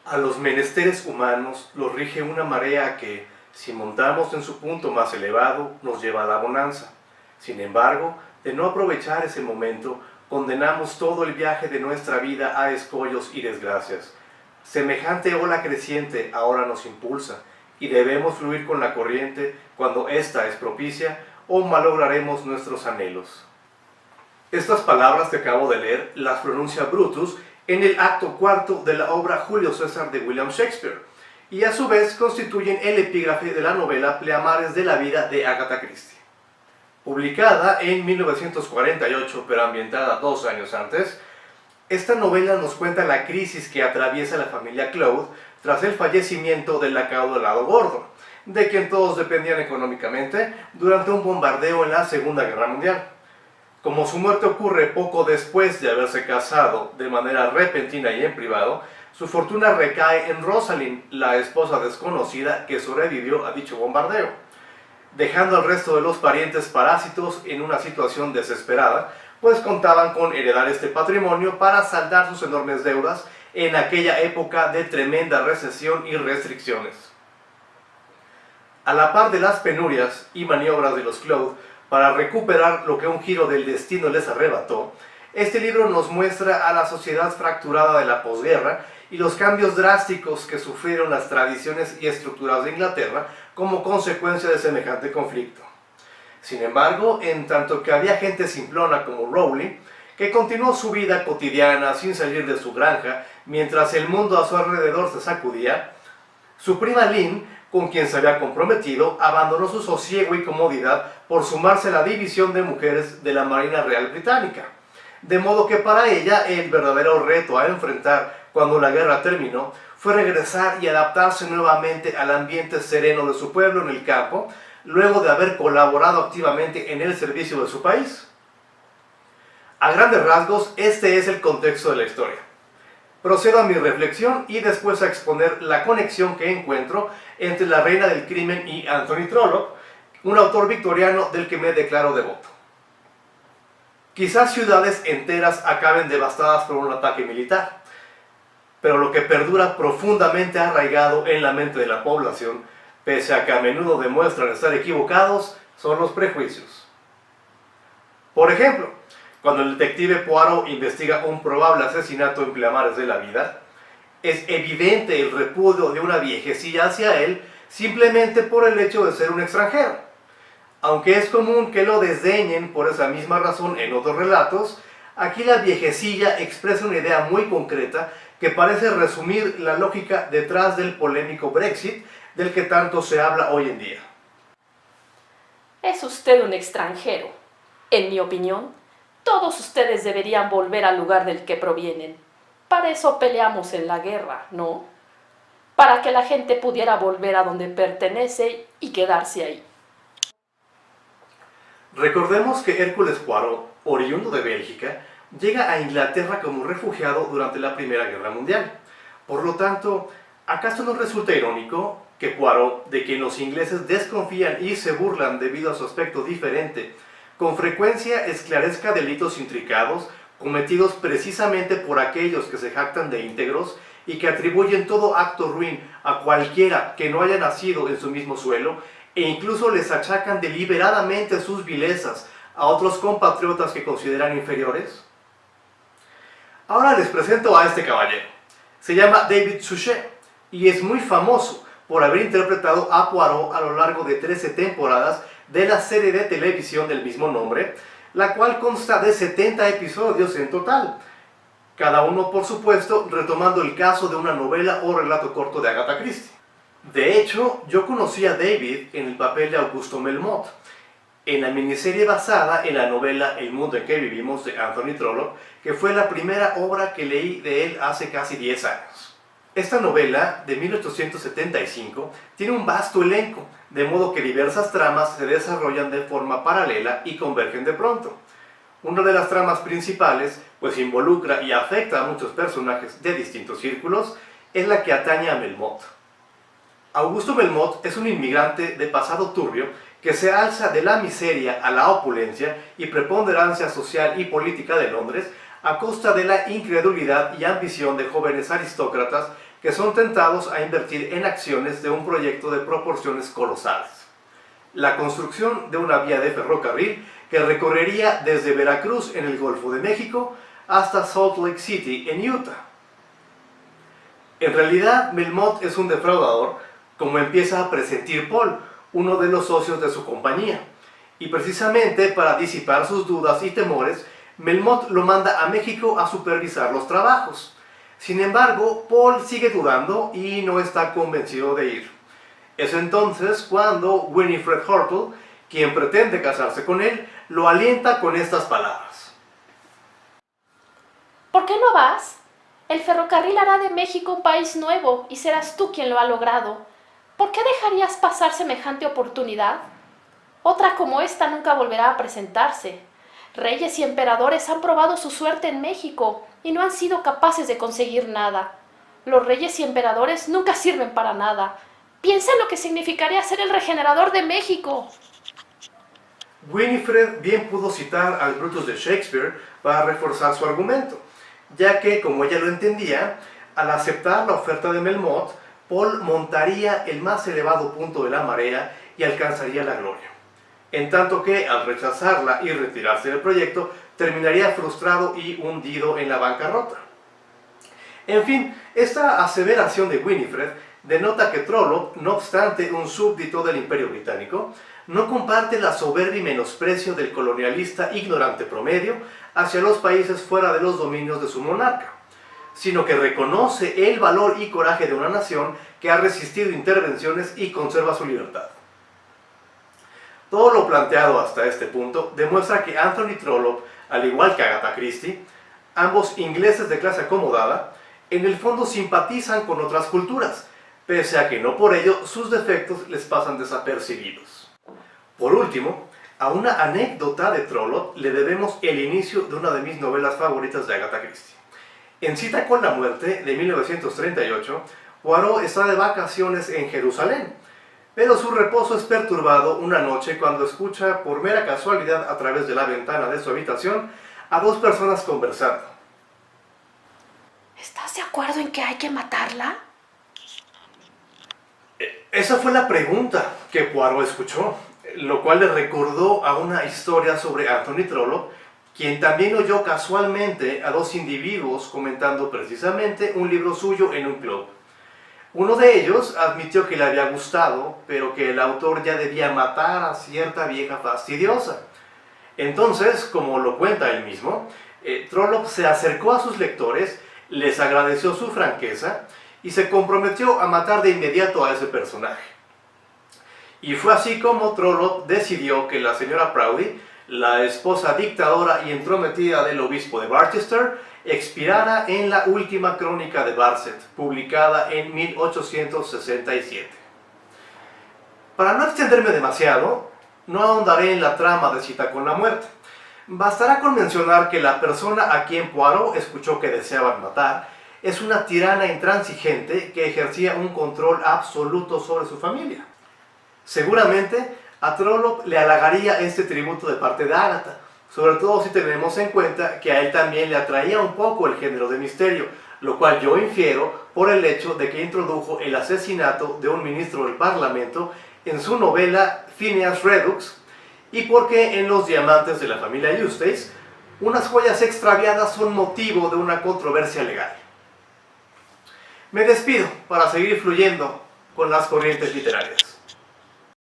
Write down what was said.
A los menesteres humanos los rige una marea que, si montamos en su punto más elevado, nos lleva a la bonanza. Sin embargo, de no aprovechar ese momento, condenamos todo el viaje de nuestra vida a escollos y desgracias. Semejante ola creciente ahora nos impulsa, y debemos fluir con la corriente cuando ésta es propicia, o malograremos nuestros anhelos. Estas palabras que acabo de leer las pronuncia Brutus en el acto cuarto de la obra Julio César de William Shakespeare, y a su vez constituyen el epígrafe de la novela Pleamares de la vida de Agatha Christie. Publicada en 1948, pero ambientada 2 años antes, esta novela nos cuenta la crisis que atraviesa la familia Cloud tras el fallecimiento del acaudalado Gordon, de quien todos dependían económicamente durante un bombardeo en la Segunda Guerra Mundial. Como su muerte ocurre poco después de haberse casado de manera repentina y en privado, su fortuna recae en Rosalind, la esposa desconocida que sobrevivió a dicho bombardeo, dejando al resto de los parientes parásitos en una situación desesperada, pues contaban con heredar este patrimonio para saldar sus enormes deudas en aquella época de tremenda recesión y restricciones. A la par de las penurias y maniobras de los Cloud para recuperar lo que un giro del destino les arrebató, este libro nos muestra a la sociedad fracturada de la posguerra y los cambios drásticos que sufrieron las tradiciones y estructuras de Inglaterra como consecuencia de semejante conflicto. Sin embargo, en tanto que había gente simplona como Rowley, que continuó su vida cotidiana sin salir de su granja mientras el mundo a su alrededor se sacudía, su prima Lynn, con quien se había comprometido, abandonó su sosiego y comodidad por sumarse a la división de mujeres de la Marina Real Británica. De modo que para ella el verdadero reto a enfrentar cuando la guerra terminó fue regresar y adaptarse nuevamente al ambiente sereno de su pueblo en el campo, luego de haber colaborado activamente en el servicio de su país. A grandes rasgos, este es el contexto de la historia. Procedo a mi reflexión y después a exponer la conexión que encuentro entre la reina del crimen y Anthony Trollope, un autor victoriano del que me declaro devoto. Quizás ciudades enteras acaben devastadas por un ataque militar, pero lo que perdura profundamente arraigado en la mente de la población, pese a que a menudo demuestran estar equivocados, son los prejuicios. Por ejemplo, cuando el detective Poirot investiga un probable asesinato en Pleamares de la vida, es evidente el repudio de una viejecilla hacia él simplemente por el hecho de ser un extranjero. Aunque es común que lo desdeñen por esa misma razón en otros relatos, aquí la viejecilla expresa una idea muy concreta que parece resumir la lógica detrás del polémico Brexit del que tanto se habla hoy en día. Es usted un extranjero. En mi opinión, todos ustedes deberían volver al lugar del que provienen. Para eso peleamos en la guerra, ¿no? Para que la gente pudiera volver a donde pertenece y quedarse ahí. Recordemos que Hércules Poirot, oriundo de Bélgica, llega a Inglaterra como refugiado durante la Primera Guerra Mundial. Por lo tanto, ¿acaso no resulta irónico que Poirot, de quien los ingleses desconfían y se burlan debido a su aspecto diferente, con frecuencia esclarezca delitos intricados cometidos precisamente por aquellos que se jactan de íntegros y que atribuyen todo acto ruin a cualquiera que no haya nacido en su mismo suelo e incluso les achacan deliberadamente sus vilezas a otros compatriotas que consideran inferiores? Ahora les presento a este caballero. Se llama David Suchet y es muy famoso por haber interpretado a Poirot a lo largo de 13 temporadas de la serie de televisión del mismo nombre, la cual consta de 70 episodios en total, cada uno por supuesto retomando el caso de una novela o relato corto de Agatha Christie. De hecho, yo conocí a David en el papel de Augusto Melmoth, en la miniserie basada en la novela El mundo en que vivimos de Anthony Trollope, que fue la primera obra que leí de él hace casi 10 años. Esta novela, de 1875, tiene un vasto elenco, de modo que diversas tramas se desarrollan de forma paralela y convergen de pronto. Una de las tramas principales, pues involucra y afecta a muchos personajes de distintos círculos, es la que atañe a Melmoth. Augusto Melmoth es un inmigrante de pasado turbio que se alza de la miseria a la opulencia y preponderancia social y política de Londres a costa de la incredulidad y ambición de jóvenes aristócratas que son tentados a invertir en acciones de un proyecto de proporciones colosales: la construcción de una vía de ferrocarril que recorrería desde Veracruz en el Golfo de México hasta Salt Lake City en Utah. En realidad, Melmoth es un defraudador, como empieza a presentir Paul, uno de los socios de su compañía, y precisamente para disipar sus dudas y temores, Melmoth lo manda a México a supervisar los trabajos. Sin embargo, Paul sigue dudando y no está convencido de ir. Es entonces cuando Winifred Hortle, quien pretende casarse con él, lo alienta con estas palabras: ¿Por qué no vas? El ferrocarril hará de México un país nuevo y serás tú quien lo ha logrado. ¿Por qué dejarías pasar semejante oportunidad? Otra como esta nunca volverá a presentarse. Reyes y emperadores han probado su suerte en México y no han sido capaces de conseguir nada. Los reyes y emperadores nunca sirven para nada. Piensa en lo que significaría ser el regenerador de México. Winifred bien pudo citar al Brutus de Shakespeare para reforzar su argumento, ya que, como ella lo entendía, al aceptar la oferta de Melmoth, Paul montaría el más elevado punto de la marea y alcanzaría la gloria, en tanto que, al rechazarla y retirarse del proyecto, terminaría frustrado y hundido en la bancarrota. En fin, esta aseveración de Winifred denota que Trollope, no obstante un súbdito del Imperio Británico, no comparte la soberbia y menosprecio del colonialista ignorante promedio hacia los países fuera de los dominios de su monarca, sino que reconoce el valor y coraje de una nación que ha resistido intervenciones y conserva su libertad. Todo lo planteado hasta este punto demuestra que Anthony Trollope, al igual que Agatha Christie, ambos ingleses de clase acomodada, en el fondo simpatizan con otras culturas, pese a que no por ello sus defectos les pasan desapercibidos. Por último, a una anécdota de Trollope le debemos el inicio de una de mis novelas favoritas de Agatha Christie. En Cita con la muerte, de 1938, Poirot está de vacaciones en Jerusalén, pero su reposo es perturbado una noche cuando escucha por mera casualidad a través de la ventana de su habitación a dos personas conversando. ¿Estás de acuerdo en que hay que matarla? Esa fue la pregunta que Poirot escuchó, lo cual le recordó a una historia sobre Anthony Trollope, quien también oyó casualmente a dos individuos comentando precisamente un libro suyo en un club. Uno de ellos admitió que le había gustado, pero que el autor ya debía matar a cierta vieja fastidiosa. Entonces, como lo cuenta él mismo, Trollope se acercó a sus lectores, les agradeció su franqueza y se comprometió a matar de inmediato a ese personaje. Y fue así como Trollope decidió que la señora Proudie, la esposa dictadora y entrometida del obispo de Barchester, expirara en la última crónica de Barset, publicada en 1867. Para no extenderme demasiado, no ahondaré en la trama de Cita con la muerte. Bastará con mencionar que la persona a quien Poirot escuchó que deseaban matar es una tirana intransigente que ejercía un control absoluto sobre su familia. Seguramente a Trollope le halagaría este tributo de parte de Agatha, sobre todo si tenemos en cuenta que a él también le atraía un poco el género de misterio, lo cual yo infiero por el hecho de que introdujo el asesinato de un ministro del Parlamento en su novela Phineas Redux, y porque en Los diamantes de la familia Eustace, unas joyas extraviadas son motivo de una controversia legal. Me despido para seguir fluyendo con las corrientes literarias.